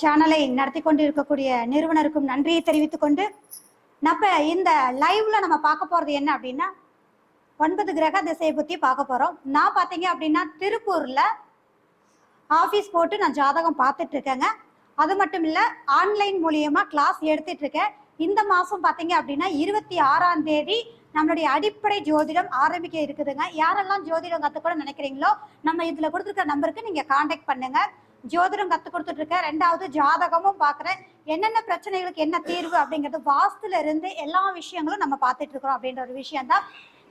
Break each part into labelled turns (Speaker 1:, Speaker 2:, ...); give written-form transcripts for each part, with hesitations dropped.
Speaker 1: சேனலை நடத்தி கொண்டு இருக்கக்கூடிய நிறுவனருக்கும் நன்றியை தெரிவித்துக் கொண்டு நம்ம இந்த லைவ்ல நம்ம பார்க்க போறது என்ன அப்படின்னா 9 கிரக திசையை பத்தி பார்க்க போறோம். நான் பாத்தீங்க அப்படின்னா திருப்பூர்ல ஆபீஸ் போட்டு நான் ஜாதகம் பார்த்துட்டு இருக்கேங்க. அது மட்டும் இல்ல ஆன்லைன் மூலியமா கிளாஸ் எடுத்துட்டு இருக்கேன். இந்த மாசம் பாத்தீங்க அப்படின்னா 26ஆம் தேதி நம்மளுடைய அடிப்படை ஜோதிடம் ஆரம்பிக்க இருக்குதுங்க. யாரெல்லாம் ஜோதிடம் கத்துக்கூட நினைக்கிறீங்களோ நம்ம இதுல கொடுத்துருக்க நம்பருக்கு நீங்க கான்டாக்ட் பண்ணுங்க. ஜோதிடம் கத்து கொடுத்துட்டு இருக்கேன். 2வது ஜாதகமும் பாக்குறேன். என்னென்ன பிரச்சனைகளுக்கு என்ன தீர்வு அப்படிங்கிறது வாஸ்துல இருந்து எல்லா விஷயங்களும் நம்ம பார்த்துட்டு இருக்கிறோம் அப்படின்ற ஒரு விஷயம் தான்.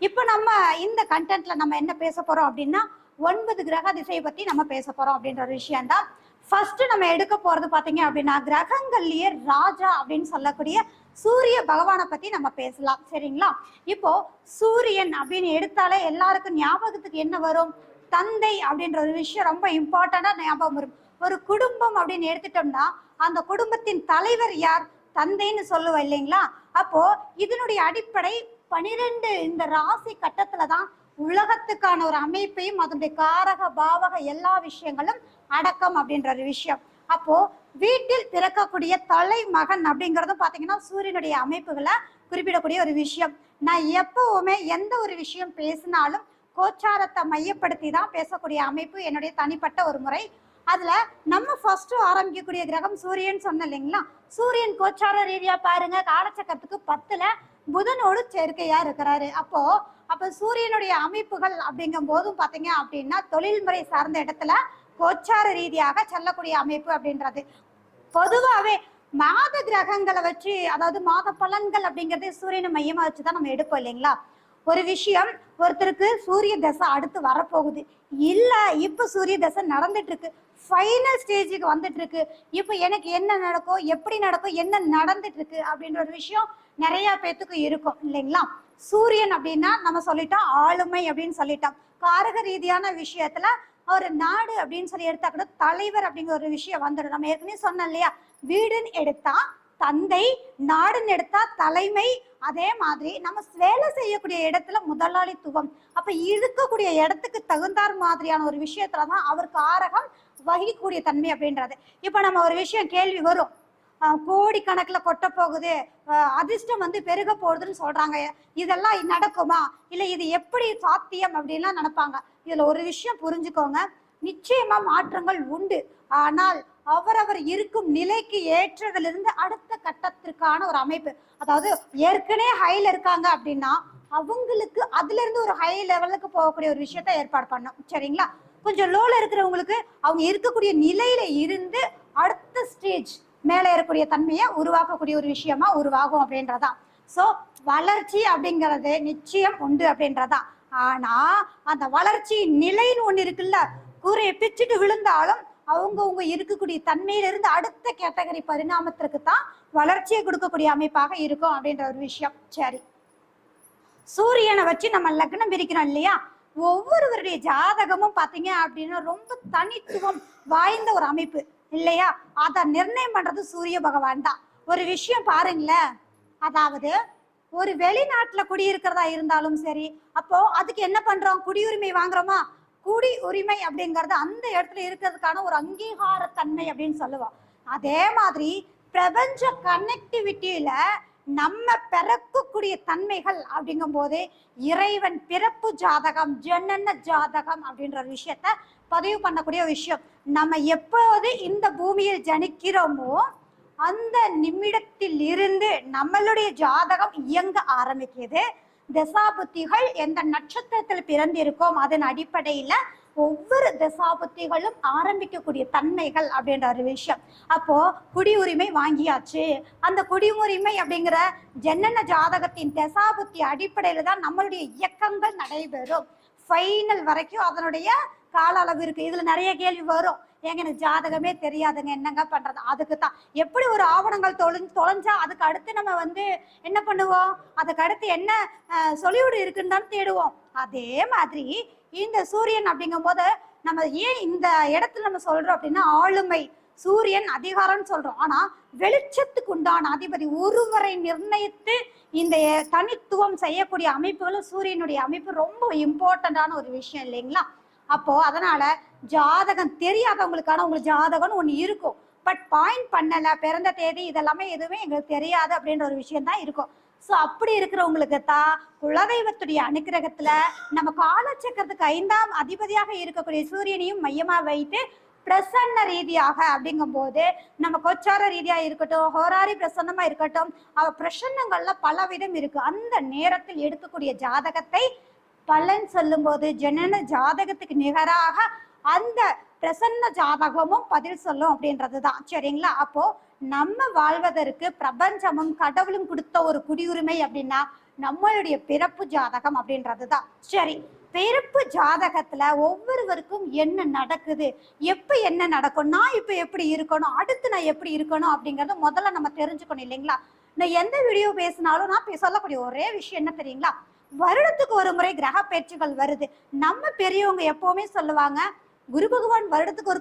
Speaker 1: இப்போ நம்ம இந்த கண்டென்ட்ல நம்ம என்ன பேச போறோம் அப்படின்னா 9 கிரக திசையை பத்தி நம்ம பேச போறோம் அப்படின்ற ஒரு விஷயம் தான். ஃபர்ஸ்ட் நம்ம எடுக்க போறது பாத்தீங்க அப்படின்னா கிரகங்கள்லயே ராஜா அப்படின்னு சொல்லக்கூடிய சூரிய பகவானை பத்தி நம்ம பேசலாம். சரிங்களா? இப்போ சூரியன் அப்படின்னு எடுத்தாலே எல்லாருக்கும் ஞாபகத்துக்கு என்ன வரும்? தந்தை அப்படின்ற ஒரு விஷயம் ரொம்ப இம்பார்ட்டண்டா ஞாபகம் வரும். ஒரு குடும்பம் அப்படின்னு எடுத்துட்டோம்னா அந்த குடும்பத்தின் தலைவர் யார்? தந்தைன்னு சொல்லுவோம் இல்லைங்களா? அப்போ இதனுடைய அடிப்படை 12 இந்த ராசி கட்டத்துல தான் உலகத்துக்கான ஒரு அமைப்பையும் அதனுடைய காரக பாவக எல்லா விஷயங்களும் அடக்கம் அப்படின்ற ஒரு விஷயம். அப்போ வீட்டில் பிறக்கக்கூடிய தலைமகன் அப்படிங்கறதும் பாத்தீங்கன்னா சூரியனுடைய அமைப்புகளை குறிப்பிடக்கூடிய ஒரு விஷயம். நான் எப்பவுமே எந்த ஒரு விஷயம் பேசினாலும் கோச்சாரத்தை மையப்படுத்தி தான் பேசக்கூடிய அமைப்பு என்னுடைய தனிப்பட்ட ஒரு முறை. அதுல நம்ம ஃபர்ஸ்ட் ஆரம்பிக்கக்கூடிய கிரகம் சூரியன் சொன்ன இல்லைங்களா? சூரியன் கோச்சார ரீதியா பாருங்க காலச்சக்கரத்துக்கு 10ல புதனோடு சேர்க்கையா இருக்கிறாரு. அப்ப சூரியனுடைய அமைப்புகள் அப்படிங்கும் போதும் பாத்தீங்க அப்படின்னா தொழில்முறை சார்ந்த இடத்துல கோச்சார ரீதியாக செல்லக்கூடிய அமைப்பு அப்படின்றது. பொதுவாகவே மாத கிரகங்களை வச்சு, அதாவது மாத பலன்கள் அப்படிங்கறது சூரியனை மையமா வச்சுதான் நம்ம எடுப்போம் இல்லைங்களா? ஒரு விஷயம், ஒருத்தருக்கு சூரிய தசை அடுத்து வரப்போகுது இல்ல, இப்ப சூரிய தசை நடந்துட்டு இருக்கு, ஃபைனல் ஸ்டேஜுக்கு வந்துட்டு இருக்கு, இப்ப எனக்கு என்ன நடக்கும், எப்படி நடக்கும், என்ன நடந்துட்டு இருக்கு அப்படின்ற ஒரு விஷயம் நிறைய பேத்துக்கு இருக்கும் இல்லைங்களா? சூரியன் அப்படின்னா நம்ம சொல்லிட்டோம் ஆளுமை அப்படின்னு சொல்லிட்டோம். காரக ரீதியான விஷயத்துல ஒரு நாடு அப்படின்னு சொல்லி எடுத்தா கூட தலைவர் அப்படிங்கிற ஒரு விஷயம் வந்துடும். நம்ம ஏற்கனவே சொன்னோம் இல்லையா? வீடுன்னு எடுத்தா தந்தை, நாடுன்னு எடுத்தா தலைமை, அதே மாதிரி நம்ம வேலை செய்யக்கூடிய இடத்துல முதலாளித்துவம். அப்ப இருக்கக்கூடிய இடத்துக்கு தகுந்தார் மாதிரியான ஒரு விஷயத்துலதான் அவர் காரகம் வகிக்கக்கூடிய தன்மை அப்படின்றது. இப்ப நம்ம ஒரு விஷயம் கேள்வி வரும், கோடி கணக்குல கொட்ட போகுது, அதிர்ஷ்டம் பெருக போகுதுன்னு சொல்றாங்க, இதெல்லாம் நடக்குமா, இல்ல இது எப்படி சாத்தியம் அப்படின்லாம் நினைப்பாங்க. இதுல ஒரு விஷயம் புரிஞ்சுக்கோங்க, நிச்சயமா மாற்றங்கள் உண்டு. ஆனால் அவரவர் இருக்கும் நிலைக்கு ஏற்றதிலிருந்து அடுத்த கட்டத்திற்கான ஒரு அமைப்பு, அதாவது ஏற்கனவே ஹைல இருக்காங்க அப்படின்னா அவங்களுக்கு அதுல இருந்து ஒரு ஹை லெவலுக்கு போகக்கூடிய ஒரு விஷயத்த ஏற்பாடு பண்ணும். சரிங்களா? கொஞ்சம் லோல இருக்கிறவங்களுக்கு அவங்க இருக்கக்கூடிய நிலையில இருந்து அடுத்த ஸ்டேஜ் மேல இருக்கக்கூடிய தன்மையை உருவாக்கக்கூடிய ஒரு விஷயமா உருவாகும் அப்படின்றதான். சோ வளர்ச்சி அப்படிங்கிறது நிச்சயம் உண்டு அப்படின்றதான். ஆனா அந்த வளர்ச்சி நிலைன்னு ஒண்ணு இருக்குல்ல, கூரையை பிச்சுட்டு விழுந்தாலும் அவங்க இருக்கக்கூடிய தன்மையிலிருந்து அடுத்த கேட்டகரி பரிணாமத்திற்கு தான் வளர்ச்சியை கொடுக்கக்கூடிய அமைப்பாக இருக்கும் அப்படின்ற ஒரு விஷயம். சரி, சூரியனை வச்சு நம்ம லக்னம் பிரிக்கிறோம் இல்லையா? ஒவ்வொருவருடைய ஜாதகமும் பாத்தீங்க அப்படின்னா ரொம்ப தனித்துவம் வாய்ந்த ஒரு அமைப்பு இல்லையா? அதை நிர்ணயம் பண்றது சூரிய பகவான் தான். ஒரு விஷயம் பாருங்களேன், அதாவது ஒரு வெளிநாட்டுல குடியிருக்கிறதா இருந்தாலும் சரி, அப்போ அதுக்கு என்ன பண்றோம்? குடியுரிமை வாங்குறோமா? குடி உரிமை அப்படிங்கறது அந்த இடத்துல இருக்கிறதுக்கான ஒரு அங்கீகார தன்மை அப்படின்னு சொல்லுவோம். அதே மாதிரி பிரபஞ்ச கனெக்டிவிட்டியில நம்ம பிறக்கக்கூடிய தன்மைகள் அப்படிங்கும் போது இறைவன் பிறப்பு ஜாதகம், ஜனன ஜாதகம் அப்படின்ற ஒரு விஷயத்த பதிவு பண்ணக்கூடிய விஷயம். நம்ம எப்போது இந்த பூமியில் ஜனிக்கிறோமோ அந்த நிமிடத்தில் இருந்து நம்மளுடைய ஜாதகம் இயங்க ஆரம்பிக்குது. தசாபுத்திகள் எந்த நட்சத்திரத்தில் பிறந்திருக்கோம் அதன் அடிப்படையில ஒவ்வொரு தசாபுத்திகளும் ஆரம்பிக்கக்கூடிய தன்மைகள் அப்படின்ற ஒரு விஷயம். அப்போ குடியுரிமை வாங்கியாச்சு, அந்த குடியுரிமை அப்படிங்கிற ஜனன ஜாதகத்தின் தசாபுத்தி அடிப்படையில தான் நம்மளுடைய இயக்கங்கள் நடைபெறும். ஃபைனல் வரைக்கும் அதனுடைய கால அளவு இருக்கு. இதுல நிறைய கேள்வி வரும், ஏங்க எனக்கு ஜாதகமே தெரியாதுங்க என்னங்க பண்றது? அதுக்கு தான் எப்படி ஒரு ஆவணங்கள் தொலைஞ்சா அதுக்கு அடுத்து நம்ம என்ன பண்ணுவோம், அதுக்கு அடுத்து என்ன சொல்யூடு இருக்குன்னு தான் தேடுவோம். அதே மாதிரி இந்த சூரியன் அப்படிங்கும் போது நம்ம ஏன் இந்த இடத்துல நம்ம சொல்றோம் அப்படின்னா ஆளுமை, சூரியன் அதிகாரம்னு சொல்றோம். ஆனா வெளிச்சத்துக்கு உண்டான அதிபதி ஒருவரை நிர்ணயித்து இந்த தனித்துவம் செய்யக்கூடிய அமைப்புகளும் சூரியனுடைய அமைப்பு ரொம்ப இம்பார்ட்டண்டான ஒரு விஷயம் இல்லைங்களா? அப்போ அதனால ஜாதகம் தெரியாதவங்களுக்கான உங்களுக்கு ஜாதகம்னு ஒண்ணு இருக்கும், பட் பாயிண்ட் பண்ணல, பிறந்த தேதி இதெல்லாமே எதுவுமே எங்களுக்கு தெரியாது அப்படின்ற ஒரு விஷயம் தான் இருக்கும். ஸோ அப்படி இருக்கிறவங்களுக்கு தான் குலதெய்வத்துடைய அனுக்கிரகத்துல நம்ம காலச்சக்கரத்துக்கு 5ஆம் அதிபதியாக இருக்கக்கூடிய சூரியனையும் மையமா வைத்து பிரசன்ன ரீதியாக அப்படிங்கும் போது நம்ம கோச்சார ரீதியா இருக்கட்டும், ஹோராரி பிரசன்னமா இருக்கட்டும், பிரசன்னங்கள்ல பலவிதம் இருக்கு. அந்த நேரத்தில் எடுக்கக்கூடிய ஜாதகத்தை பலன் சொல்லும் போது ஜனன ஜாதகத்துக்கு நிகராக அந்த பிரசன்ன ஜாதகமும் பதில் சொல்லும் அப்படின்றதுதான். சரிங்களா? அப்போ நம்ம வாழ்வதற்கு பிரபஞ்சமும் கடவுளும் கொடுத்த ஒரு குடியுரிமை அப்படின்னா நம்மளுடைய பிறப்பு ஜாதகம் அப்படின்றதுதான். சரி, பிறப்பு ஜாதகத்துல ஒவ்வொருவருக்கும் என்ன நடக்குது, எப்ப என்ன நடக்கும், நான் இப்ப எப்படி இருக்கணும், அடுத்து நான் எப்படி இருக்கணும் அப்படிங்கறத முதல்ல நம்ம தெரிஞ்சுக்கணும் இல்லைங்களா? நான் எந்த வீடியோ பேசினாலும் நான் சொல்லக்கூடிய ஒரே விஷயம் என்ன தெரியுங்களா? வருடத்துக்கு ஒரு முறை கிரக பயிற்சிகள் வருது. நம்ம பெரியவங்க எப்பவுமே சொல்லுவாங்க, குரு பகவான் வருடத்துக்கு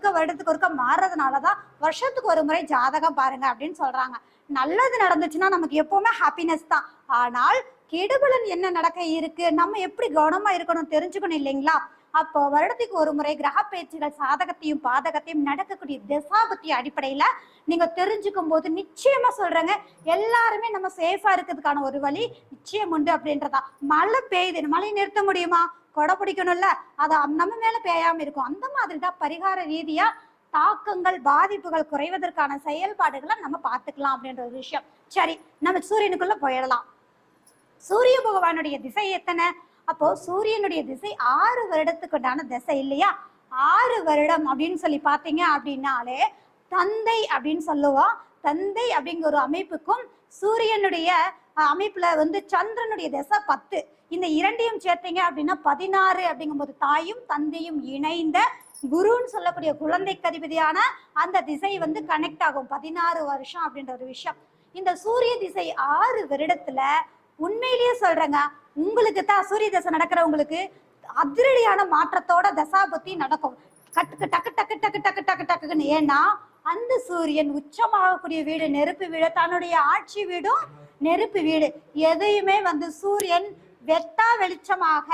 Speaker 1: ஒருக்க மாறுறதுனாலதான் வருஷத்துக்கு ஒரு முறை ஜாதகம் பாருங்க அப்படின்னு சொல்றாங்க. நல்லது நடந்துச்சுன்னா நமக்கு எப்பவுமே ஹாப்பினஸ் தான். ஆனால் கெடுபலன் என்ன நடக்க இருக்கு, நம்ம எப்படி கவனமா இருக்கணும் தெரிஞ்சுக்கணும் இல்லைங்களா? அப்போ வருடத்துக்கு ஒரு முறை கிரக பயிற்சிகள் சாதகத்தையும் பாதகத்தையும் நடக்கக்கூடிய திசாபுத்தி அடிப்படையில நீங்க தெரிஞ்சுக்கும் போது நிச்சயமா சொல்றேங்க, எல்லாருமே நம்ம சேஃபா இருக்கிறதுக்கான ஒரு வழி நிச்சயம் உண்டு அப்படின்றதா. மழை பெய்யுது, மழை நிறுத்த முடியுமா? கொடை பிடிக்கணும்ல, அது நம்ம மேல பெய்யாம இருக்கும். அந்த மாதிரிதான் பரிகார ரீதியா தாக்கங்கள் பாதிப்புகள் குறைவதற்கான செயல்பாடுகளை நம்ம பார்த்துக்கலாம் அப்படின்ற ஒரு விஷயம். சரி, நம்ம சூரியனுக்குள்ள போயிடலாம். சூரிய பகவானுடைய திசை எத்தனை? அப்போ சூரியனுடைய திசை 6 வருடத்துக்கு உண்டான திசை இல்லையா? 6 வருடம் அப்படின்னு சொல்லி பாத்தீங்க அப்படின்னாலே தந்தை அப்படின்னு சொல்லுவோம். தந்தை அப்படிங்கிற ஒரு அமைப்புக்கும் சூரியனுடைய அமைப்புல சந்திரனுடைய திசை 10, இந்த இரண்டையும் சேர்த்தீங்க அப்படின்னா 16 அப்படிங்கும் போது தாயும் தந்தையும் இணைந்த குருன்னு சொல்லக்கூடிய குழந்தைக்கு அதிபதியான அந்த திசை கனெக்ட் ஆகும் 16 வருஷம் அப்படின்ற ஒரு விஷயம். இந்த சூரிய திசை 6 வருடத்துல உண்மையிலேயே சொல்றேங்க, உங்களுக்கு தான் சூரிய தசை நடக்கிறவங்களுக்கு அதிரடியான மாற்றத்தோட தசாபுத்தி நடக்கும். டக்கு டக்கு டக்கு டக்கு டக்கு டக்கு டக்குன்னு. ஏன்னா அந்த சூரியன் உச்சமாகக்கூடிய வீடு நெருப்பு வீடு, தன்னுடைய ஆட்சி வீடும் நெருப்பு வீடு. எதையுமே சூரியன் வெட்டா வெளிச்சமாக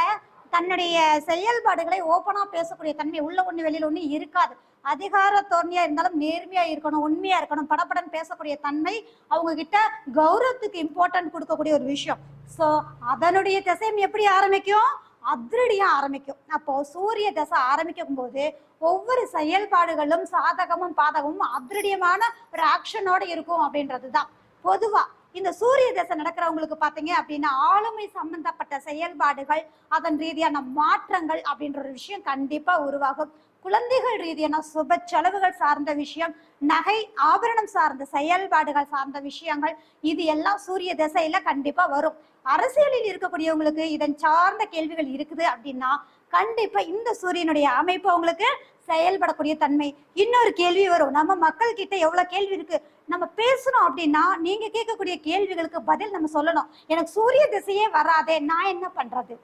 Speaker 1: தன்னுடைய செயல்பாடுகளை ஓப்பனா பேசக்கூடிய தன்மை, உள்ள ஒண்ணு வெளியில ஒண்ணு இருக்காது. அதிகார தோரணையா இருந்தாலும் நேர்மையா இருக்கணும், உண்மையா இருக்கணும், படப்படன் பேசக்கூடிய தன்மை, அவங்க கிட்ட கௌரவத்துக்கு இம்பார்ட்டன்ட் கொடுக்கக்கூடிய ஒரு விஷயம். சோ அதனுடைய திசையும் எப்படி ஆரம்பிக்கும்? அதிரடியா ஆரம்பிக்கும். அப்போ சூரிய தசை ஆரம்பிக்கும் போது ஒவ்வொரு செயல்பாடுகளும் சாதகமும் பாதகமும் அதிரடியமான ஒரு ஆக்ஷனோட இருக்கும் அப்படின்றதுதான் பொதுவா. இந்த சூரிய தசை நடக்கிறவங்களுக்கு பாத்தீங்க அப்படின்னா ஆளுமை சம்பந்தப்பட்ட செயல்பாடுகள், அதன் ரீதியான மாற்றங்கள் அப்படின்ற ஒரு விஷயம் கண்டிப்பா உருவாகும். குழந்தைகள் ரீதியான சுப செலவுகள் சார்ந்த விஷயம், நகை ஆபரணம் சார்ந்த செயல்பாடுகள் சார்ந்த விஷயங்கள், இது எல்லாம் சூரிய திசையில கண்டிப்பா வரும். அரசியலில் இருக்கக்கூடியவங்களுக்கு இதன் சார்ந்த கேள்விகள் இருக்குது அப்படின்னா கண்டிப்பா இந்த சூரியனுடைய அமைப்பு அவங்களுக்கு செயல்படக்கூடிய தன்மை. இன்னொரு கேள்வி வரும், நம்ம மக்கள் கிட்ட எவ்வளவு கேள்வி இருக்கு, நம்ம பேசணும் அப்படின்னா நீங்க கேட்கக்கூடிய கேள்விகளுக்கு பதில் நம்ம சொல்லணும். எனக்கு சூரிய திசையே வராதே, நான் என்ன பண்றது?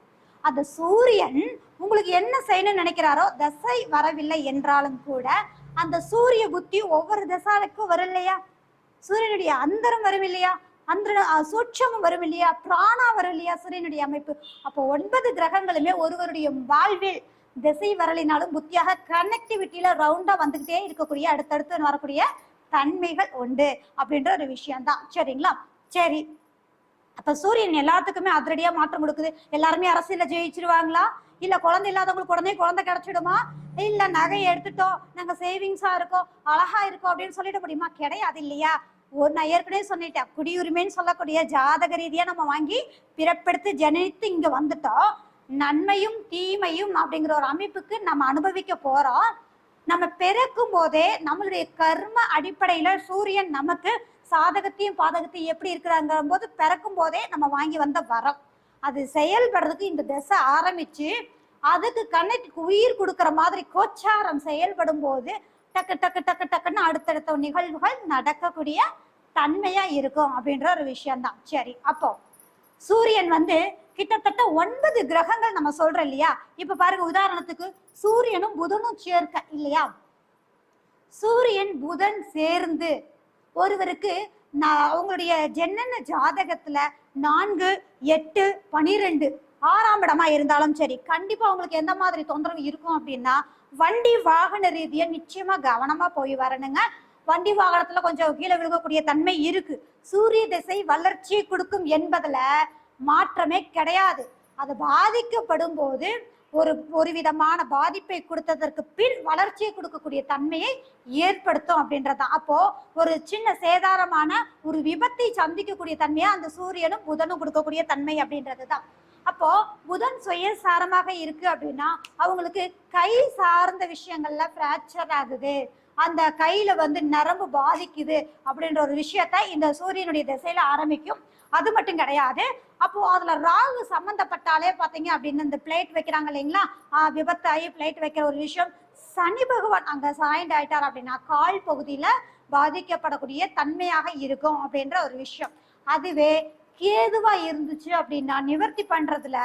Speaker 1: அந்த சூரியன் உங்களுக்கு என்ன செய்யணும்னு நினைக்கிறாரோ, தசை வரவில்லை என்றாலும் கூட அந்த சூரிய புத்தி ஒவ்வொரு தசாலுக்கும் வரும் இல்லையா? சூரியனுடைய அந்தரம் வரும் இல்லையா? அந்த சூட்சமும் வரும் இல்லையா? பிராணா வரும் இல்லையா? சூரியனுடைய அமைப்பு. அப்போ 9 கிரகங்களுமே ஒருவருடைய வாழ்வில் திசை வரலினாலும் புத்தியாக கனெக்டிவிட்டியில ரவுண்டா வந்துகிட்டே இருக்கக்கூடிய அடுத்தடுத்து வரக்கூடிய தன்மைகள் உண்டு அப்படின்ற ஒரு விஷயம்தான். சரிங்களா? சரி, அப்ப சூரியன் எல்லாத்துக்குமே அதிரடியா மாற்றம் கொடுக்குது. எல்லாருமே அரசியல ஜெயிச்சிருவாங்களா? இல்ல குழந்தை இல்லாதவங்களுக்கு குழந்தை கிடைச்சிடுமா? இல்ல நகையை எடுத்துட்டோம், நாங்க சேவிங்ஸா இருக்கோம், அழகா இருக்கோம் அப்படின்னு சொல்லிட முடியுமா? கிடையாது இல்லையா? நான் ஏற்கனவே சொல்லிட்டேன், குடியுரிமைன்னு சொல்லக்கூடிய ஜாதக ரீதியா நம்ம வாங்கி பிறப்பெடுத்து ஜனித்து இங்க வந்துட்டோம். நன்மையும் தீமையும் அப்படிங்கிற ஒரு அமைப்புக்கு நம்ம அனுபவிக்க போறோம். நம்ம பிறக்கும் போதே நம்மளுடைய கர்ம அடிப்படையில சூரியன் நமக்கு சாதகத்தையும் பாதகத்தையும் எப்படி இருக்கிறாங்க போது பிறக்கும் போதே நம்ம வாங்கி வந்த வரம், அது செயல்படுறதுக்கு இந்த திசை ஆரம்பிச்சு அதுக்கு கண்ணுக்கு உயிர் கொடுக்கற மாதிரி கோச்சாரம் செயல்படும் போது டக்கு டக்கு டக்கு டக்குன்னு அடுத்தடுத்த நிகழ்வுகள் நடக்கக்கூடிய தன்மையா இருக்கும் அப்படின்ற ஒரு விஷயம்தான். சரி, அப்போ சூரியன் கிட்டத்தட்ட 9 கிரகங்கள் நம்ம சொல்றோம் இல்லையா? இப்ப பாருங்க, உதாரணத்துக்கு சூரியனும் புதனும் சேர்க்க இல்லையா? சூரியன் புதன் சேர்ந்து ஒருவருக்கு அவங்களுடைய ஜனன ஜாதகத்துல 4, 8, 12 6ஆம் இடமா இருந்தாலும் சரி, கண்டிப்பா அவங்களுக்கு எந்த மாதிரி தொந்தரவு இருக்கும் அப்படின்னா வண்டி வாகன ரீதியா நிச்சயமா கவனமா போய் வரணுங்க. வண்டி வாகனத்துல கொஞ்சம் கீழே விழுகக்கூடிய தன்மை இருக்கு. சூரிய திசை வளர்ச்சி கொடுக்கும் என்பதுல மாற்றமே கிடையாது. அது பாதிக்கப்படும் போது ஒரு விதமான பாதிப்பை கொடுத்ததற்கு பின் வளர்ச்சியை கொடுக்கக்கூடிய தன்மையை ஏற்படுத்தும் அப்படின்றதான். அப்போ ஒரு சின்ன சேதாரமான ஒரு விபத்தை சந்திக்கக்கூடிய தன்மையா அந்த சூரியனும் புதனும் கொடுக்கக்கூடிய தன்மை அப்படின்றதுதான். அப்போ புதன் சுயசாரமாக இருக்கு அப்படின்னா அவங்களுக்கு கை சார்ந்த விஷயங்கள்ல பிராக்சர் ஆகுது, அந்த கையில நரம்பு பாதிக்குது அப்படின்ற ஒரு விஷயத்த இந்த சூரியனுடைய திசையில ஆரம்பிக்கும். அது மட்டும் கிடையாது, அப்போ அதுல ராகு சம்பந்தப்பட்டாலே பாத்தீங்க அப்படின்னு இந்த பிளேட் வைக்கிறாங்க இல்லைங்களா, விபத்தாகி பிளேட் வைக்கிற ஒரு விஷயம். சனி பகவான் அங்க சாய்ண்ட் ஆயிட்டார் அப்படின்னா கால் பகுதியில பாதிக்கப்படக்கூடிய தன்மையாக இருக்கும் அப்படின்ற ஒரு விஷயம். அதுவே கேதுவா இருந்துச்சு அப்படின்னா நிவர்த்தி பண்றதுல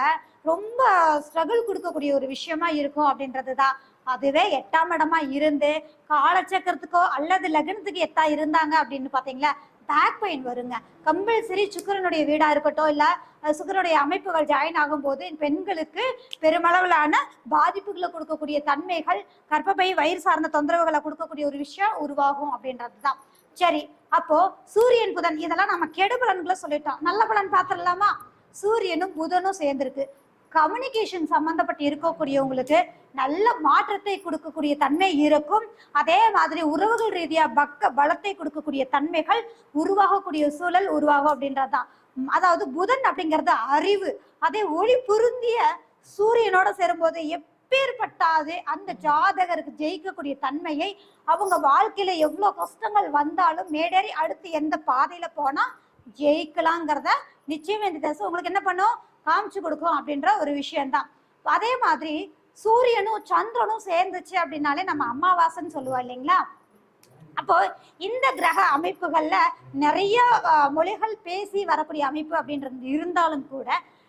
Speaker 1: ரொம்ப ஸ்ட்ரகிள் கொடுக்கக்கூடிய ஒரு விஷயமா இருக்கும் அப்படின்றதுதான். அதுவே 8ஆம் இடமா இருந்து காலச்சக்கரத்துக்கோ அல்லது லக்னத்துக்கு எட்டா இருந்தாங்க அப்படின்னு பாத்தீங்களா பேக் பெயின் வருங்க. கம்பல்சரி சுக்கிரனுடைய வீடா இருக்கட்டும் இல்ல சுக்கிரனுடைய அமைப்புகள் ஜாயின் ஆகும் போது பெண்களுக்கு பெருமளவிலான பாதிப்புகளை கொடுக்கக்கூடிய தன்மைகள், கர்ப்பப்பை வயிறு சார்ந்த தொந்தரவுகளை கொடுக்கக்கூடிய ஒரு விஷயம் உருவாகும் அப்படின்றதுதான். சரி, அப்போ சூரியன் புதன் இதெல்லாம் நம்ம கெடு பலன்களை சொல்லிட்டோம். நல்ல பலன் பார்த்துடலாமா? சூரியனும் புதனும் சேர்ந்திருக்கு. கம்யூனிகேஷன் சம்பந்தப்பட்டு இருக்கக்கூடியவங்களுக்கு நல்ல மாற்றத்தை கொடுக்கக்கூடிய தன்மை இருக்கும். அதே மாதிரி உறவுகள் ரீதியா பலத்தை கொடுக்கக்கூடிய தன்மைகள் உருவாகக்கூடிய சூழல் உருவாகும் அப்படின்றதுதான். அதாவது புதன் அப்படிங்கிறது அறிவு. அதே ஒளி பொருந்திய சூரியனோட சேரும்போது எப்பேற்பட்டாது அந்த ஜாதகருக்கு ஜெயிக்கக்கூடிய தன்மையை, அவங்க வாழ்க்கையில எவ்வளவு கஷ்டங்கள் வந்தாலும் மேடேறி அடுத்து எந்த பாதையில போனா ஜெயிக்கலாங்கிறத நிச்சயம் இந்த தசை உங்களுக்கு என்ன பண்ணும், காமிச்சு கொடுக்கும் அப்படின்ற ஒரு விஷயம்தான். அதே மாதிரி சூரியனும் சந்திரனும் சேர்ந்துச்சு அப்படின்னாலே நம்ம அமாவாசைன்னு சொல்லுவோம் இல்லைங்களா. அப்போ இந்த கிரக அமைப்புகள்ல நிறைய மொழிகள் பேசி வரக்கூடிய அமைப்பு அப்படின்றது இருந்தாலும் கூட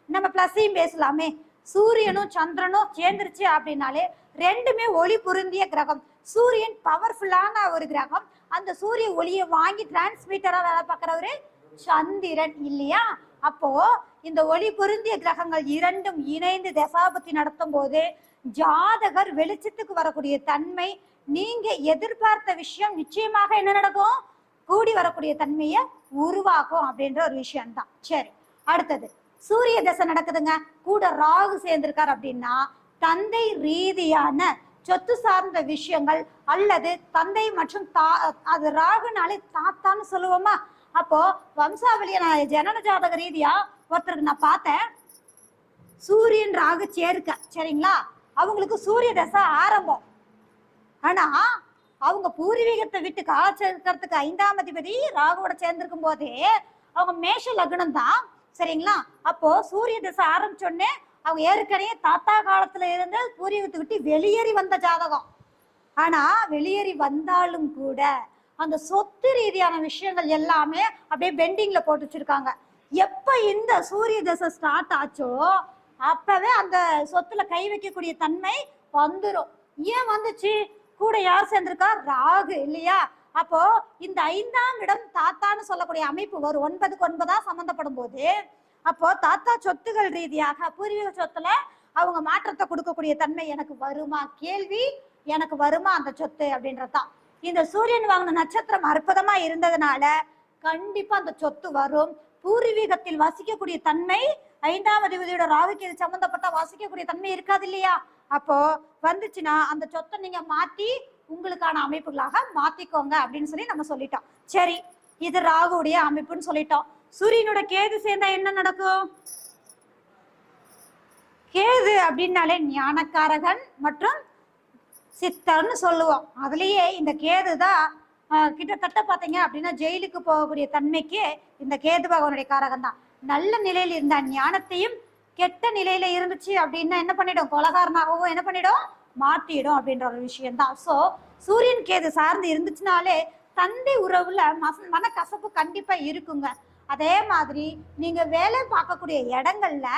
Speaker 1: நம்ம பிளஸையும் பேசலாமே. சூரியனும் சந்திரனும் சேர்ந்துருச்சு அப்படின்னாலே ரெண்டுமே ஒளி பொருந்திய கிரகம். சூரியன் பவர்ஃபுல்லான ஒரு கிரகம். அந்த சூரிய ஒளியை வாங்கி டிரான்ஸ்மிட்டரா வேலை பார்க்கிறவரு சந்திரன் இல்லையா. அப்போ இந்த ஒளி பொருந்திய கிரகங்கள் இரண்டும் இணைந்து தசாபத்தி நடத்தும் போது ஜாதகர் வெளிச்சத்துக்கு வரக்கூடிய தன்மை, நீங்க எதிர்பார்த்த விஷயம் நிச்சயமாக என்ன நடக்கும், கூடி வரக்கூடிய தன்மையை உருவாக்கும் அப்படின்ற ஒரு விஷயம்தான். சரி, அடுத்தது சூரிய தசை நடக்குதுங்க, கூட ராகு சேர்ந்திருக்கார் அப்படின்னா தந்தை ரீதியான சொத்து சார்ந்த விஷயங்கள் அல்லது தந்தை மற்றும் அது ராகுனாலே தாத்தான்னு சொல்லுவோமா. அப்போ வம்சாவளிய நான் ஜனன ஜாதக ரீதியா ஒருத்தருக்கு நான் பார்த்தேன், சூரியன் ராகு சேர்க்க சரிங்களா, அவங்களுக்கு சூரிய தசை ஆரம்பம். ஆனா அவங்க பூர்வீகத்தை விட்டு காலச்சேர்க்கிறதுக்கு 5ஆம் அதிபதி ராகுவோட சேர்ந்திருக்கும் போதே அவங்க மேஷ லக்னம் தான் சரிங்களா. அப்போ சூரிய தசை ஆரம்பிச்சோடனே அவங்க ஏற்கனவே தாத்தா காலத்துல இருந்து பூர்வீகத்தை விட்டு வெளியேறி வந்த ஜாதகம். ஆனா வெளியேறி வந்தாலும் கூட அந்த சொத்து ரீதியான விஷயங்கள் எல்லாமே அப்படியே பெண்டிங்ல போட்டு வச்சிருக்காங்க. எப்ப இந்த சூரிய தசை ஸ்டார்ட் ஆச்சோ அப்பவே அந்த சொத்துல கை வைக்கக்கூடிய தன்மை வந்துடும். ஏன் வந்துச்சு, கூட யார் சேர்ந்திருக்கா, ராகு இல்லையா. அப்போ இந்த 5ஆம் இடம் தாத்தான்னு சொல்லக்கூடிய அமைப்பு வரும், 9க்கு 9 சம்பந்தப்படும் போது அப்போ தாத்தா சொத்துகள் ரீதியாக பூர்வீக சொத்துல அவங்க மாற்றத்தை கொடுக்கக்கூடிய தன்மை எனக்கு வருமா, கேள்வி எனக்கு வருமா அந்த சொத்து அப்படின்றதான். இந்த சூரியன் வாங்கின நட்சத்திரம் அற்புதமா இருந்ததுனால கண்டிப்பா அந்த சொத்து வரும். பூர்வீகத்தில் வசிக்கக்கூடிய தன்மை 5ஆம் அதிபதியோட ராகுக்கு சம்பந்தப்பட்ட வசிக்கக்கூடிய தன்மை இருக்காது இல்லையா. அப்போ வந்துச்சுன்னா அந்த சொத்தை நீங்க மாத்தி உங்களுக்கான அமைப்புகளாக மாத்திக்கோங்க அப்படின்னு சொல்லி நம்ம சொல்லிட்டோம். சரி, இது ராகுடைய அமைப்புன்னு சொல்லிட்டோம். சூரியனோட கேது சேர்ந்தா என்ன நடக்கும்? கேது அப்படின்னாலே ஞானக்காரகன் மற்றும் சித்தர்னு சொல்லுவோம். அதுலயே இந்த கேது தான் கிட்டத்தட்ட பாத்தீங்க அப்படின்னா ஜெயிலுக்கு போகக்கூடிய தன்மைக்கு இந்த கேது பகவானுடைய காரகம் தான். நல்ல நிலையில இருந்த ஞானத்தையும் கெட்ட நிலையில இருந்துச்சு அப்படின்னா என்ன பண்ணிடும், கொலகாரனாகவும் என்ன பண்ணிடும், மாத்திடும் அப்படின்ற ஒரு விஷயம்தான். சோ சூரியன் கேது சார்ந்து இருந்துச்சுனாலே தந்தை உறவுல மனக்கசப்பு கண்டிப்பா இருக்குங்க. அதே மாதிரி நீங்க வேலை பார்க்கக்கூடிய இடங்கள்ல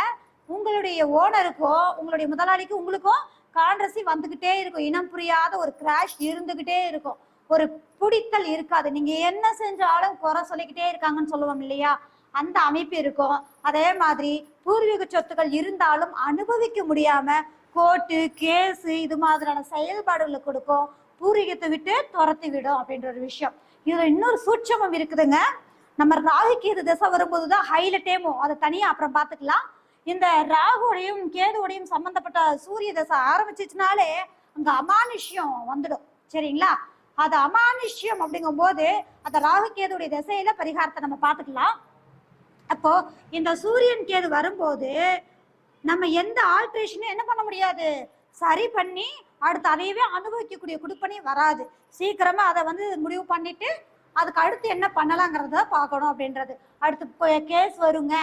Speaker 1: உங்களுடைய ஓனருக்கும் உங்களுடைய முதலாளிக்கும் உங்களுக்கும் கான்ட்ரசி வந்துகிட்டே இருக்கும். இனம் புரியாத ஒரு கிராஷ் இருந்துகிட்டே இருக்கும். ஒரு பிடித்தல் இருக்காது. நீங்க என்ன செஞ்சாலும் குறை சொல்லிக்கிட்டே இருக்காங்கன்னு சொல்லுவோம் இல்லையா, அந்த அமைப்பு இருக்கும். அதே மாதிரி பூர்வீக சொத்துக்கள் இருந்தாலும் அனுபவிக்க முடியாம கோர்ட்டு கேஸ் இது மாதிரியான செயல்பாடுகளை கொடுக்கும். பூர்வீகத்தை விட்டு துரத்தி விடும் அப்படின்ற ஒரு விஷயம். இதுல இன்னொரு சூட்சமம் இருக்குதுங்க. நம்ம ராகு கேது தசை வரும்போதுதான் ஹைலைட்டேமோ, அதை தனியா அப்புறம் பாத்துக்கலாம். இந்த ராகுடையும் கேதுவோடையும் சம்பந்தப்பட்ட சூரிய தசை ஆரம்பிச்சிச்சுனாலே அங்க அமானுஷ்யம் வந்துடும். சரிங்களா? அது அமானுஷ்யம் அப்படிங்கும் போது அந்த ராகு கேதுடைய திசையில பரிகாரத்தை நம்ம பாத்துக்கலாம். அப்போ இந்த சூரியன் கேது வரும்போது நம்ம எந்த ஆல்ட்ரேஷனும் என்ன பண்ண முடியாது, சரி பண்ணி அடுத்து அதையவே அனுபவிக்கக்கூடிய குடுப்பனி வராது. சீக்கிரமா அதை முடிவு பண்ணிட்டு அதுக்கு அடுத்து என்ன பண்ணலாங்கிறத பார்க்கணும் அப்படின்றது. அடுத்து கேஸ் வருங்க.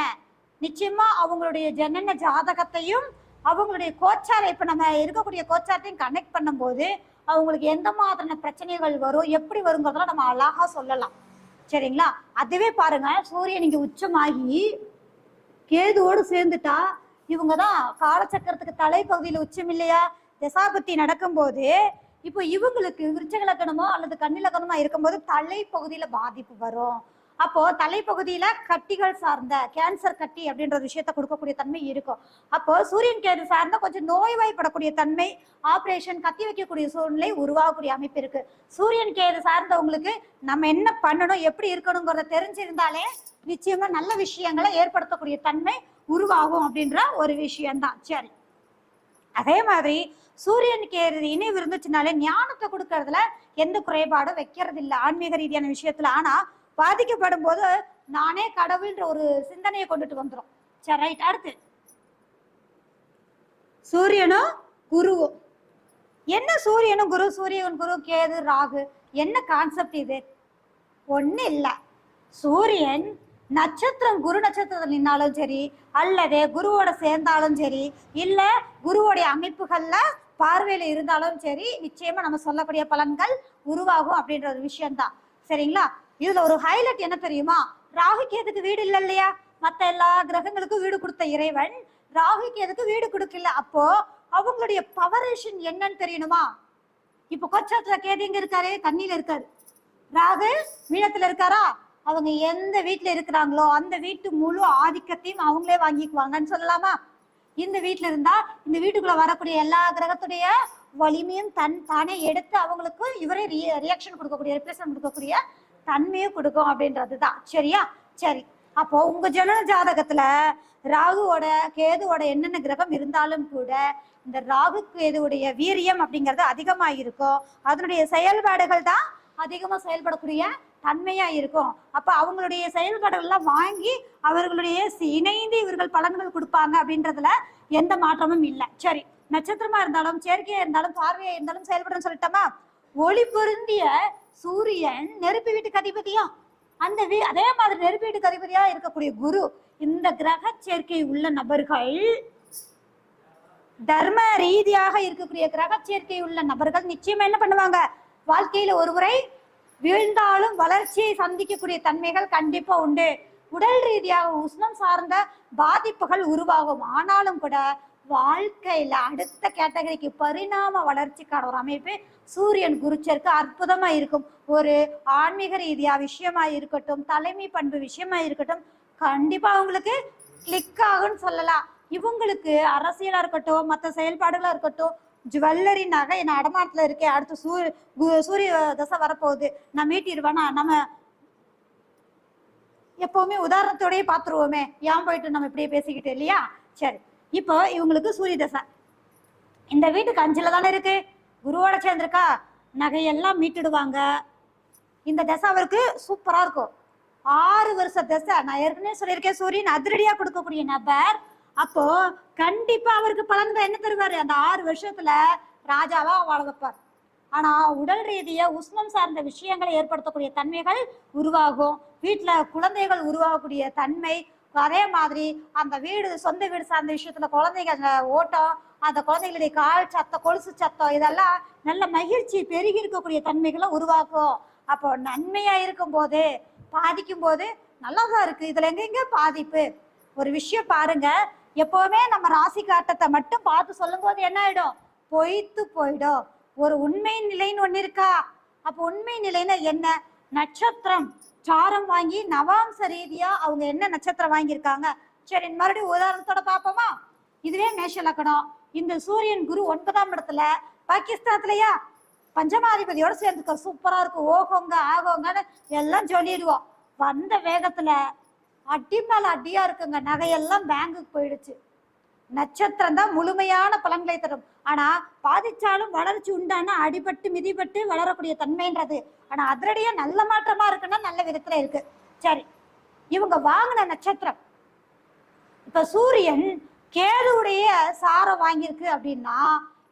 Speaker 1: நிச்சயமா அவங்களுடைய ஜனன ஜாதகத்தையும் அவங்களுடைய கோச்சாரை, இப்ப நம்ம இருக்கக்கூடிய கோச்சாரத்தையும் கனெக்ட் பண்ணும் போது அவங்களுக்கு எந்த மாதிரியான பிரச்சனைகள் வரும், எப்படி வருங்கிறதெல்லாம் நம்ம அழகா சொல்லலாம். சரிங்களா? அதுவே பாருங்க, சூரியன் இங்க உச்சமாகி கேதுவோடு சேர்ந்துட்டா இவங்கதான் காலச்சக்கரத்துக்கு தலைப்பகுதியில உச்சம் இல்லையா? தசாபுத்தி நடக்கும் போது இப்போ இவங்களுக்கு விருச்சக லக்கணமோ அல்லது கன்னி லக்கணமா இருக்கும்போது தலைப்பகுதியில பாதிப்பு வரும். அப்போ தலைப்பகுதியில கட்டிகள் சார்ந்த கேன்சர் கட்டி அப்படின்ற விஷயத்த கொடுக்கக்கூடிய தன்மை இருக்கும். அப்போ சூரியன் கேது சார்ந்த கொஞ்சம் நோய்வாய்ப்படக்கூடிய தன்மை, ஆபரேஷன், கத்தி வைக்கக்கூடிய சூழ்நிலை உருவாகக்கூடிய அமைப்பு இருக்கு. சூரியன் கேது சார்ந்தவங்களுக்கு நம்ம என்ன பண்ணணும், எப்படி இருக்கணுங்கிறத தெரிஞ்சிருந்தாலே நிச்சயமா நல்ல விஷயங்களை ஏற்படுத்தக்கூடிய தன்மை உருவாகும் அப்படின்ற ஒரு விஷயம்தான். சரி, அதே மாதிரி சூரியனுக்கு இணைவு இருந்துச்சுனாலே ஞானத்தை கொடுக்கறதுல எந்த குறைபாடும் வைக்கிறது இல்லை ஆன்மீக ரீதியான விஷயத்துல. ஆனா பாதிக்கப்படும் போது நானே கடவுள்ன்ற ஒரு சிந்தனையை கொண்டுட்டு வந்துடும். சரி, ரைட். அடுத்து சூரியனும் குருவும் என்ன? சூரியனும் குரு, சூரியன் குரு கேது ராகு என்ன கான்செப்ட் இது? ஒண்ணு இல்லை. சூரியன் நட்சத்திரம் குரு நட்சத்திரத்தில் நின்னாலும் சரி, அல்லது குருவோட சேர்ந்தாலும் சரி, இல்ல குருவோடைய அமைப்புகள்ல பார்வையில இருந்தாலும் சரி, நிச்சயமா நம்ம சொல்லக்கூடிய பலன்கள் உருவாகும் அப்படின்ற ஒரு விஷயம்தான். சரிங்களா? இதுல ஒரு ஹைலைட் என்ன தெரியுமா? ராகு கேதுக்கு வீடு இல்லை இல்லையா? மத்த எல்லா கிரகங்களுக்கும் வீடு கொடுத்த இறைவன் ராகு கேதுக்கு வீடு கொடுக்கல. அப்போ அவங்களுடைய பவரேஷன் என்னன்னு தெரியணுமா? இப்ப கொச்சத்துல கேது எங்க இருக்காரு? கண்ணில இருக்காரு. ராகு மீனத்துல இருக்காரா? அவங்க எந்த வீட்டுல இருக்கிறாங்களோ அந்த வீட்டு முழு ஆதிக்கத்தையும் அவங்களே வாங்கிக்குவாங்கன்னு சொல்லலாமா? இந்த வீட்டுல இருந்தா இந்த வீட்டுக்குள்ள வரக்கூடிய எல்லா கிரகத்துடைய வலிமையும் தானே எடுத்து அவங்களுக்கு இவரே ரியாக்ஷன் கொடுக்கக்கூடிய, ரிப்ரசன்ட் கொடுக்கக்கூடிய தன்மையும் கொடுக்கும் அப்படின்றதுதான். சரியா? சரி, அப்போ உங்க ஜனன ஜாதகத்துல ராகுவோட கேதுவோட என்னென்ன கிரகம் இருந்தாலும் கூட இந்த ராகு கேதுவுடைய வீரியம் அப்படிங்கிறது அதிகமா இருக்கும். அதனுடைய செயல்பாடுகள் தான் அதிகமா செயல்படக்கூடிய தன்மையா இருக்கும். அப்ப அவங்களுடைய செயல்பாடுகள் எல்லாம் வாங்கி அவர்களுடைய இணைந்து இவர்கள் பலன்கள் கொடுப்பாங்க அப்படின்றதுல எந்த மாற்றமும் இல்லை. சரி, நட்சத்திரமா இருந்தாலும் செயற்கையா இருந்தாலும் பார்வையா இருந்தாலும் செயல்படும் சொல்லிட்டோமா? ஒளி பொருந்திய சூரியன் நெருப்பு வீட்டுக்கு அதிபதியா, அந்த அதே மாதிரி நெருப்பு வீட்டுக்கு அதிபதியா இருக்கக்கூடிய குரு, இந்த கிரக சேர்க்கை உள்ள நபர்கள், தர்ம ரீதியாக இருக்கக்கூடிய கிரக சேர்க்கை உள்ள நபர்கள் நிச்சயமா என்ன பண்ணுவாங்க? வாழ்க்கையில ஒருமுறை வீழ்ந்தாலும் வளர்ச்சியை சந்திக்கக்கூடிய தன்மைகள் கண்டிப்பா உண்டு. உடல் ரீதியாக உஷ்ணம் சார்ந்த பாதிப்புகள் உருவாகும். ஆனாலும் கூட வாழ்க்கையில அடுத்த கேட்டகரிக்கு பரிணாம வளர்ச்சிக்கான ஒரு அமைப்பு சூரியன் குருச்சருக்கு அற்புதமா இருக்கும். ஒரு ஆன்மீக ரீதியா விஷயமா இருக்கட்டும், தலைமை பண்பு விஷயமா இருக்கட்டும், கண்டிப்பா அவங்களுக்கு கிளிக் ஆகும்னு சொல்லலாம். இவங்களுக்கு அரசியலா இருக்கட்டும், மற்ற செயல்பாடுகளா இருக்கட்டும், ஜுவல்லரி நகை என்ன அடமானத்துல இருக்கேன், அடுத்து சூரிய தசை வரப்போகுது, நான் மீட்டிடுவேனா, நம்ம எப்பவுமே உதாரணத்தோடய பார்த்துருவோமே, ஏன் போயிட்டு நம்ம இப்படியே பேசிக்கிட்டு இல்லையா? சரி, இப்போ இவங்களுக்கு சூரிய தசை இந்த வீட்டுக்கு 5ல தானே இருக்கு, குருவோட சேர்ந்திருக்கா, நகையெல்லாம் மீட்டுடுவாங்க. இந்த தசை அவருக்கு சூப்பரா இருக்கும். 6 வருஷ தசை. நான் ஏற்கனவே சொல்லியிருக்கேன், சூரியன் அதிரடியா கொடுக்கக்கூடிய நபர். அப்போ கண்டிப்பா அவருக்கு பலன்கள் என்ன தருவாரு? அந்த 6 வருஷத்துல ராஜாவா வாழ வைப்பார். ஆனா உடல் ரீதியா உஷ்ணம் சார்ந்த விஷயங்களை ஏற்படுத்தக்கூடிய தன்மைகள் உருவாகும். வீட்டுல குழந்தைகள் உருவாகக்கூடிய தன்மை, அதே மாதிரி அந்த வீடு சொந்த வீடு சார்ந்த விஷயத்துல குழந்தைங்க ஓட்டம், அந்த குழந்தைகளுடைய கால் சத்தம், கொலுசு சத்தம், இதெல்லாம் நல்ல மகிழ்ச்சி பெருகி இருக்கக்கூடிய தன்மைகளை உருவாக்கும். அப்போ நன்மையா இருக்கும் போது பாதிக்கும் போது நல்லாதான் இருக்கு. இதுல எங்க பாதிப்பு? ஒரு விஷயம் பாருங்க, எப்பவுமே நம்ம ராசி காட்டத்தை மட்டும் பார்த்து சொல்லும் போது என்ன ஆயிடும்? பொய்த்து போயிடும். ஒரு உண்மை நிலைன்னு ஒண்ணு இருக்கா? அப்ப உண்மை நிலைன்னா என்ன? நட்சத்திரம் சாரம் வாங்கி நவாம்ச ரீதியா அவங்க என்ன நட்சத்திரம் வாங்கியிருக்காங்க. சரி, மறுபடியும் உதாரணத்தோட பார்ப்போமா? இதுவே மேஷ லக்னம். இந்த சூரியன் குரு 9ஆம் இடத்துல, பாகிஸ்தான்லயா பஞ்சமாதிபதியோட சேர்ந்துக்க சூப்பரா இருக்கும், ஓகோங்க ஆகோங்கன்னு எல்லாம் சொல்லிடுவோம். வந்த வேகத்துல அடி மேல அடியா இருக்குங்க, நகையெல்லாம் பேங்குக்கு போயிடுச்சு. நட்சத்திரம் தான் முழுமையான பலன்களை தரும். ஆனா பாதிச்சாலும் வளர்ச்சி உண்டான அடிபட்டு மிதிபட்டு வளரக்கூடிய தன்மைன்றது. ஆனா அதிரடியா நல்ல மாற்றமா இருக்குன்னா நல்ல விதத்துல இருக்கு. சரி, இவங்க வாங்கின நட்சத்திரம் இப்ப சூரியன் கேதுவுடைய சாரம் வாங்கியிருக்கு அப்படின்னா,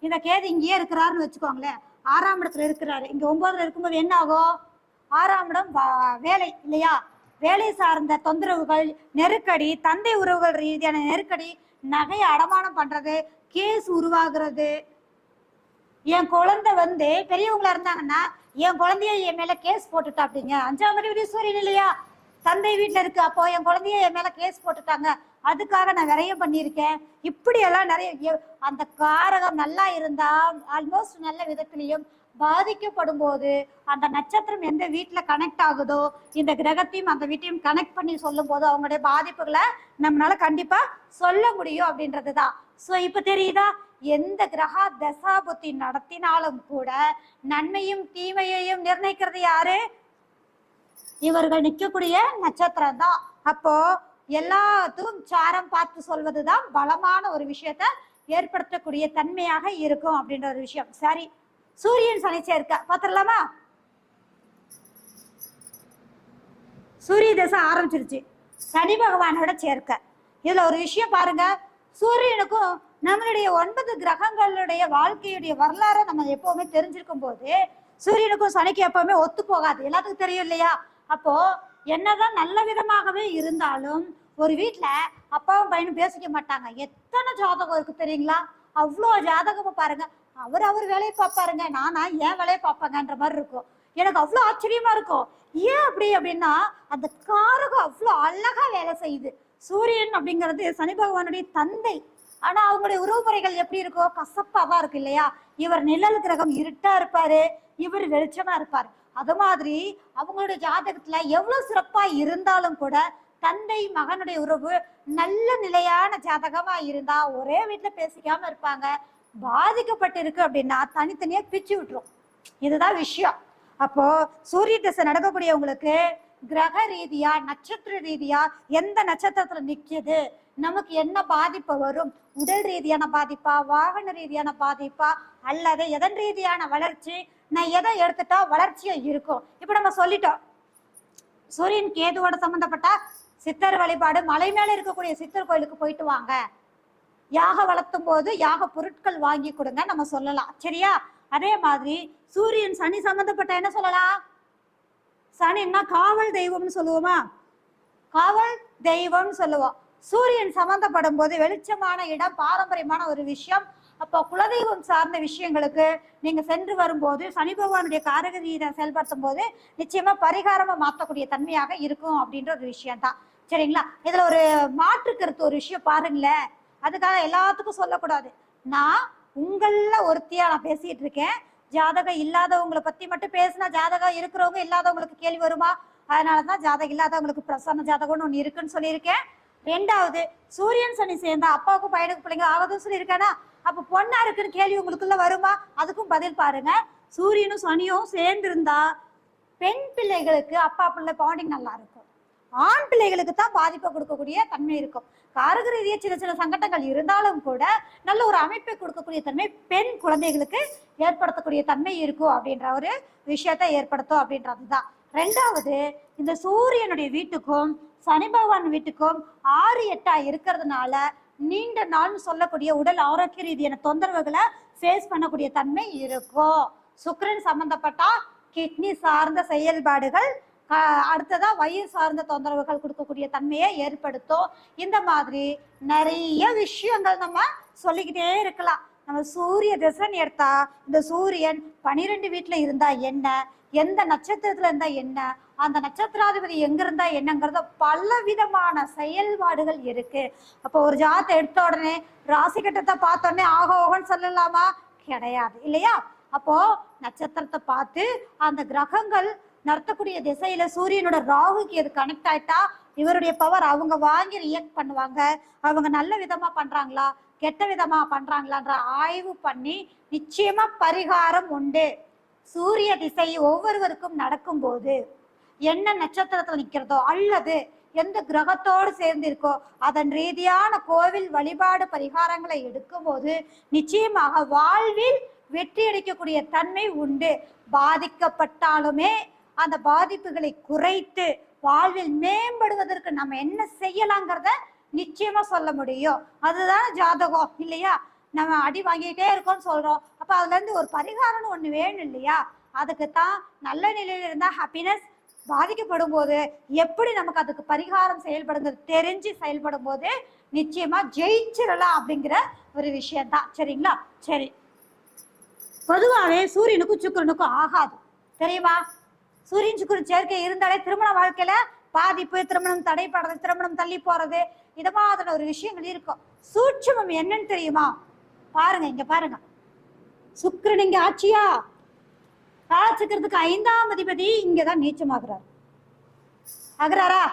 Speaker 1: இந்த கேது இங்கேயே இருக்கிறாருன்னு வச்சுக்கோங்களேன், 6ஆம் இடத்துல இருக்கிறாரு. இங்க 9ல இருக்கும்போது என்ன ஆகும்? 6ஆம் இடம் வேலை இல்லையா? வேலை சார்ந்த தொந்தரவுகள், நெருக்கடி, தந்தை உறவுகள் ரீதியான நெருக்கடி, நகை அடமானம் பண்றது, கேஸ் உருவாகிறது. என் குழந்தை பெரியவங்களா இருந்தாங்கன்னா என் குழந்தைய என் மேல கேஸ் போட்டுட்டா அப்படிங்க, 5ஆம் அதிபதி சூரியன் இல்லையா, தந்தை வீட்டுல இருக்கு. அப்போ என் குழந்தைய என் மேல கேஸ் போட்டுட்டாங்க, அதுக்காக நான் விரயம் பண்ணியிருக்கேன். இப்படி எல்லாம் நிறைய அந்த காரகம் நல்லா இருந்தா ஆல்மோஸ்ட் நல்ல விதத்திலையும் பாதிக்கப்படும் போது அந்த நட்சத்திரம் எந்த வீட்டுல கனெக்ட் ஆகுதோ இந்த கிரகத்தையும் அந்த வீட்டையும் கனெக்ட் பண்ணி சொல்லும் போது அவங்களுடைய பாதிப்புகளை நம்மளால கண்டிப்பா சொல்ல முடியும் அப்படின்றதுதான். சோ இப்ப தெரியுதா, எந்த கிரக தசாபுத்தி நடத்தினாலும் கூட நன்மையும் தீமையையும் நிர்ணயிக்கிறது யாரு? இவர்கள் நிற்கக்கூடிய நட்சத்திரம் தான். அப்போ எல்லாத்துக்கும் சாரம் பார்த்து சொல்வதுதான் பலமான ஒரு விஷயத்த ஏற்படுத்தக்கூடிய தன்மையாக இருக்கும் அப்படின்ற ஒரு விஷயம். சரி, சூரியன் சனி சேர்க்க பாத்திரலாமா? சூரிய தசை ஆரம்பிச்சிருச்சு, சனி பகவானோட சேர்க்க. இதுல ஒரு விஷயம் பாருங்க, சூரியனுக்கும் நம்மளுடைய 9 கிரகங்களுடைய வாழ்க்கையுடைய வரலாறு நம்ம எப்பவுமே தெரிஞ்சிருக்கும் போது சூரியனுக்கும் சனிக்கு எப்பவுமே ஒத்து போகாது, எல்லாத்துக்கும் தெரியும் இல்லையா? அப்போ என்னதான் நல்ல விதமாகவே இருந்தாலும் ஒரு வீட்டுல அப்பாவும் பையனும் பேசிக்க மாட்டாங்க. எத்தனை ஜாதகம் இருக்கு தெரியுங்களா? அவ்வளோ ஜாதகமும் பாருங்க, அவர் வேலையை பார்ப்பாருங்க, நானா ஏன் வேலையை பார்ப்பாங்கன்ற மாதிரி இருக்கும். எனக்கு அவ்வளோ ஆச்சரியமா இருக்கும். ஏன் அப்படி அப்படின்னா அந்த காரகம் அவ்வளோ அழகா வேலை செய்யுது. சூரியன் அப்படிங்கிறது சனி பகவானுடைய தந்தை. ஆனா அவங்களுடைய உறவுமுறைகள் எப்படி இருக்கோ கசப்பாதான் இருக்கு இல்லையா? இவர் நிழல் கிரகம் இருட்டா இருப்பாரு, இவர் வெளிச்சமா இருப்பாரு. அது மாதிரி அவங்களுடைய ஜாதகத்துல எவ்வளவு சிறப்பா இருந்தாலும் கூட தந்தை மகனுடைய உறவு நல்ல நிலையான ஜாதகமா இருந்தா ஒரே வீட்டுல பேசிக்காம இருப்பாங்க. பாதிக்கப்பட்டு இருக்கு அப்படின்னா தனித்தனியா பிச்சு விட்டுரும். இதுதான் விஷயம். அப்போ சூரிய திசை நடக்கக்கூடியவங்களுக்கு கிரக ரீதியா நட்சத்திர ரீதியா எந்த நட்சத்திரத்துல நிக்குது, நமக்கு என்ன பாதிப்பு வரும், உடல் ரீதியான பாதிப்பா, வாகன ரீதியான பாதிப்பா, அல்லது எதன் ரீதியான வளர்ச்சி, நான் எதை எடுத்துட்டா வளர்ச்சியா இருக்கும். இப்ப நம்ம சொல்லிட்டோம் சூரியன் கேதுவோட சம்பந்தப்பட்ட சித்தர் வழிபாடு, மலை மேல இருக்கக்கூடிய சித்தர் கோயிலுக்கு போயிட்டு வாங்க, யாக வளர்த்தும் போது யாக பொருட்கள் வாங்கி கொடுங்க நம்ம சொல்லலாம், சரியா? அதே மாதிரி சூரியன் சனி சம்பந்தப்பட்ட என்ன சொல்லலாம்? சனின்னா காவல் தெய்வம்னு சொல்லுவோமா? காவல் தெய்வம் சொல்லுவோம். சூரியன் சம்பந்தப்படும் போது வெளிச்சமான இடம், பாரம்பரியமான ஒரு விஷயம். அப்போ குலதெய்வம் சார்ந்த விஷயங்களுக்கு நீங்க சென்று வரும்போது சனி பகவானுடைய காரக ரீதியை செயல்படுத்தும் போது நிச்சயமா பரிகாரமா மாற்றக்கூடிய தன்மையாக இருக்கும் அப்படின்ற ஒரு விஷயம் தான், சரிங்களா? இதுல ஒரு மாற்று கருத்து ஒரு விஷயம் பாருங்களேன், அதுக்காக எல்லாத்துக்கும் சொல்லக்கூடாது. நான் உங்கள ஒருத்தியா நான் பேசிட்டு இருக்கேன். ஜாதகம் இல்லாதவங்களை பத்தி மட்டும் பேசினா ஜாதகம் இருக்கிறவங்க இல்லாதவங்களுக்கு கேள்வி வருமா? அதனாலதான் ஜாதகம் இல்லாதவங்களுக்கு பிரசன்ன ஜாதகம்னு ஒண்ணு இருக்குன்னு சொல்லியிருக்கேன். 2வது, சூரியன் சனி சேர்ந்தா அப்பாவுக்கும் பையனுக்கு பிள்ளைங்க ஆகுதுன்னு சொல்லியிருக்கேன்னா, அப்ப பொண்ணா இருக்குன்னு கேள்வி உங்களுக்குள்ள வருமா? அதுக்கும் பதில் பாருங்க. சூரியனும் சனியும் சேர்ந்து இருந்தா பெண் பிள்ளைகளுக்கு அப்பா பிள்ளை பாண்டிங் நல்லா இருக்கும், ஆண் பிள்ளைகளுக்கு தான் பாதிப்பை கொடுக்கக்கூடிய தன்மை இருக்கும். காரக ரீதியா சின்ன சின்ன சங்கடங்கள் இருந்தாலும் கூட நல்ல ஒரு அமைப்பை கொடுக்கக்கூடிய தன்மை பெண் குழந்தைகளுக்கு ஏற்படுத்தக்கூடிய தன்மை இருக்கும் அப்படின்ற ஒரு விஷயத்தை ஏற்படுத்தும் அப்படின்றதுதான். 2வது, இந்த சூரியனுடைய வீட்டுக்கும் சனி பகவான் வீட்டுக்கும் 6 8 இருக்கிறதுனால நீண்ட நாள் சொல்லக்கூடிய உடல் ஆரோக்கிய ரீதியான தொந்தரவுகளை ஃபேஸ் பண்ணக்கூடிய தன்மை இருக்கும். சுக்கிரன் சம்பந்தப்பட்டா கிட்னி சார்ந்த செயல்பாடுகள், அடுத்ததா வயிறு சார்ந்த தொந்தரவுகள் கொடுக்கக்கூடிய தன்மையை ஏற்படுத்தும். இந்த மாதிரி நிறைய விஷயங்கள் நம்ம சொல்லிக்கிட்டே இருக்கலாம். நம்ம சூரிய திசைன்னு எடுத்தா இந்த சூரியன் 12 வீட்டுல இருந்தா என்ன, எந்த நட்சத்திரத்துல இருந்தா என்ன, அந்த நட்சத்திராதிபதி எங்க இருந்தா என்னங்கிறத பல விதமான செயல்பாடுகள் இருக்கு. அப்போ ஒரு ஜாதத்தை எடுத்த உடனே ராசி கட்டத்தை பார்த்த உடனே ஆகோகன்னு சொல்லலாமா? கிடையாது இல்லையா? அப்போ நட்சத்திரத்தை பார்த்து அந்த கிரகங்கள் நடத்தக்கூடிய திசையில சூரியனோட ராகுக்கு எது கனெக்ட் ஆயிட்டா இவருடைய பவர் அவங்க வாங்கி ரியாக்ட் பண்ணுவாங்க. அவங்க நல்ல விதமா பண்றாங்களா கெட்ட விதமா பண்றாங்களான்ற ஆய்வு பண்ணி நிச்சயமா பரிகாரம் உண்டு. சூரிய திசை ஒவ்வொருவருக்கும் நடக்கும் போது என்ன நட்சத்திரத்துல நிக்கிறதோ அல்லது எந்த கிரகத்தோடு சேர்ந்து இருக்கோ அதன் ரீதியான கோவில் வழிபாடு பரிகாரங்களை எடுக்கும் போது நிச்சயமாக வாழ்வில் வெற்றி அடைக்கக்கூடிய தன்மை உண்டு. பாதிக்கப்பட்டாலுமே அந்த பாதிப்புகளை குறைத்து வாழ்வில் மேம்படுவதற்கு நம்ம என்ன செய்யலாங்கிறத நிச்சயமா சொல்ல முடியும். அதுதான் ஜாதகம் இல்லையா? நம்ம அடி வாங்கிட்டே இருக்கோம்னு சொல்றோம். அப்ப அதுல இருந்து ஒரு பரிகாரம்னு ஒண்ணு வேணும் இல்லையா? அதுக்குத்தான் நல்ல நிலையில இருந்தா ஹாப்பினஸ், பாதிக்கப்படும் போது எப்படி நமக்கு அதுக்கு பரிகாரம் செயல்படுங்கிறது தெரிஞ்சு செயல்படும் போது நிச்சயமா ஜெயிச்சிடலாம் அப்படிங்கிற ஒரு விஷயம்தான். சரிங்களா? சரி, பொதுவாகவே சூரியனுக்கும் சுக்கிரனுக்கும் ஆகாது தெரியுமா? சூரியன் சுக்கிரன் சேர்க்கை இருந்தாலே திருமண வாழ்க்கையில பாதிப்பு, திருமணம் தடைப்படுறது, திருமணம் தள்ளி போறது, இது மாதிரி ஒரு விஷயங்கள் இருக்கும். சூட்சமம் என்னன்னு தெரியுமா? பாருங்க, இங்க பாருங்க, சுக்கிரன் இங்க ஆட்சியா, ராசிக்கிறதுக்கு 5ஆம் அதிபதி இங்கதான் நீச்சமாகிறார். ஆகிறாரா?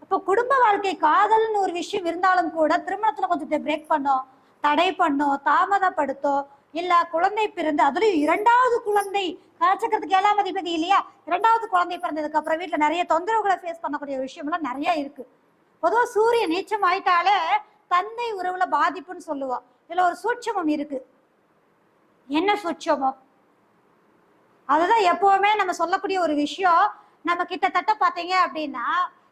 Speaker 1: அப்ப குடும்ப வாழ்க்கை காதல்னு ஒரு விஷயம் இருந்தாலும் கூட திருமணத்துல கொஞ்சம் பிரேக் பண்ணோம், தடை பண்ணோம், தாமதப்படுத்தோம், இல்ல குழந்தை பிறந்து அதுலயும் 2வது குழந்தை, கலச்சக்கரத்துக்கு 7ஆம் அதிபதி இல்லையா? 2வது குழந்தை பிறந்ததுக்கு அப்புறம் வீட்டுல நிறைய தொந்தரவுகளை ஃபேஸ் பண்ணக்கூடிய விஷயம்லாம் நிறைய இருக்கு. பொதுவா சூரியன் நீச்சம் ஆயிட்டாலே தந்தை உறவுல பாதிப்புன்னு சொல்லுவோம். இதுல ஒரு சூட்சமம் இருக்கு. என்ன சூட்சமம்? அதுதான் எப்பவுமே நம்ம சொல்லக்கூடிய ஒரு விஷயம். நம்ம கிட்டத்தட்ட பாத்தீங்க அப்படின்னா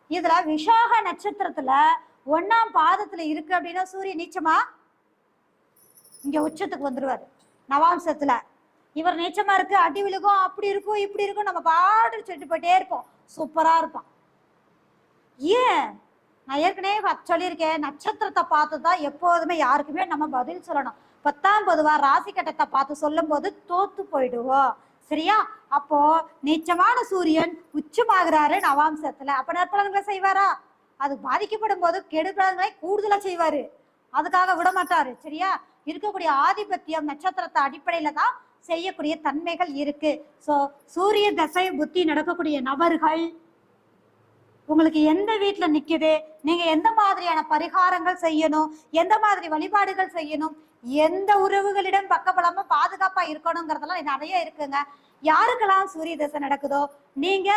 Speaker 1: இதுல விசாக நட்சத்திரத்துல 1ஆம் பாதத்துல இருக்கு அப்படின்னா சூரியன் நீச்சமா இங்க உச்சத்துக்கு வந்துருவாரு. நவாம்சத்துல இவர் நீச்சமா இருக்கு, அடி விழுகும், அப்படி இருக்கும் இப்படி இருக்கும், நம்ம பாட்டு சொல்லிட்டு போயிட்டே இருப்போம், சூப்பரா இருப்பான். ஏன்? நான் ஏற்கனவே சொல்லியிருக்கேன், நட்சத்திரத்தை பார்த்துதான் எப்போதுமே யாருக்குமே நம்ம பதில் சொல்லணும். 10ஆம் பொதுவா ராசி கட்டத்தை பார்த்து சொல்லும் போது தோத்து போயிடுவோம். சரியா? அப்போ நீச்சமான சூரியன் உச்சமாகிறாரு நவாம்சத்துல. அப்ப நற்பலன்களை செய்வாரா? அது பாதிக்கப்படும் போது கெடுபலன்களை கூடுதலா செய்வாரு, அதுக்காக விட மாட்டாரு. சரியா? இருக்கக்கூடிய ஆதிபத்தியம் நட்சத்திரத்தை அடிப்படையில தான் செய்யக்கூடிய தன்மைகள் இருக்கு. சோ சூரிய தசை புத்தி நடக்கக்கூடிய நபர்கள் உங்களுக்கு எந்த வீட்டுல நிக்குது, நீங்க எந்த மாதிரியான பரிகாரங்கள் செய்யணும், எந்த மாதிரி வழிபாடுகள் செய்யணும், எந்த உறவுகளிடம் பக்கபலமா பாதுகாப்பா இருக்கணுங்கிறதெல்லாம் நிறைய இருக்குங்க. யாருக்கெல்லாம் சூரிய தசை நடக்குதோ நீங்க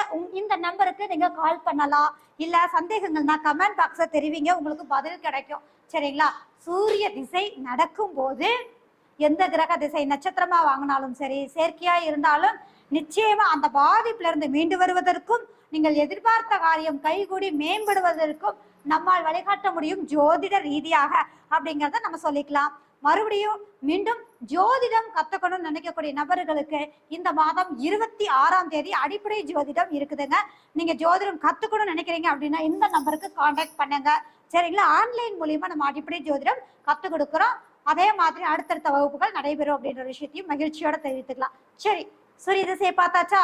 Speaker 1: இந்த நம்பருக்கு நீங்க கால் பண்ணலாம். இல்ல சந்தேகங்கள்னா கமெண்ட் பாக்ஸ தெரிவிங்க, உங்களுக்கு பதில் கிடைக்கும். சரிங்களா? சூரிய திசை நடக்கும் போது எந்த கிரக திசை நட்சத்திரமா வாங்கினாலும் சரி, செயற்கையா இருந்தாலும் நிச்சயமா அந்த பாதிப்புல இருந்து மீண்டு வருவதற்கும் நீங்கள் எதிர்பார்த்த காரியம் கைகூடி மேம்படுவதற்கும் நம்மால் வழிகாட்ட முடியும் ஜோதிட ரீதியாக அப்படிங்கிறத நம்ம சொல்லிக்கலாம். மறுபடியும் மீண்டும் ஜோதிடம் கத்துக்கணும்னு நினைக்கக்கூடிய நபர்களுக்கு இந்த மாதம் 26ஆம் தேதி அடிப்படை ஜோதிடம் இருக்குதுங்க. நீங்க ஜோதிடம் கத்துக்கணும்னு நினைக்கிறீங்க அப்படின்னா இந்த நம்பருக்கு கான்டாக்ட் பண்ணுங்க. சரிங்களா? ஆன்லைன் மூலியமா நம்ம அடிப்படை ஜோதிடம் கத்து கொடுக்குறோம். அதே மாதிரி அடுத்தடுத்த வகுப்புகள் நடைபெறும் அப்படின்ற விஷயத்தையும் மகிழ்ச்சியோட தெரிவித்துக்கலாம். சரி, சூரிய திசையை பார்த்தாச்சா?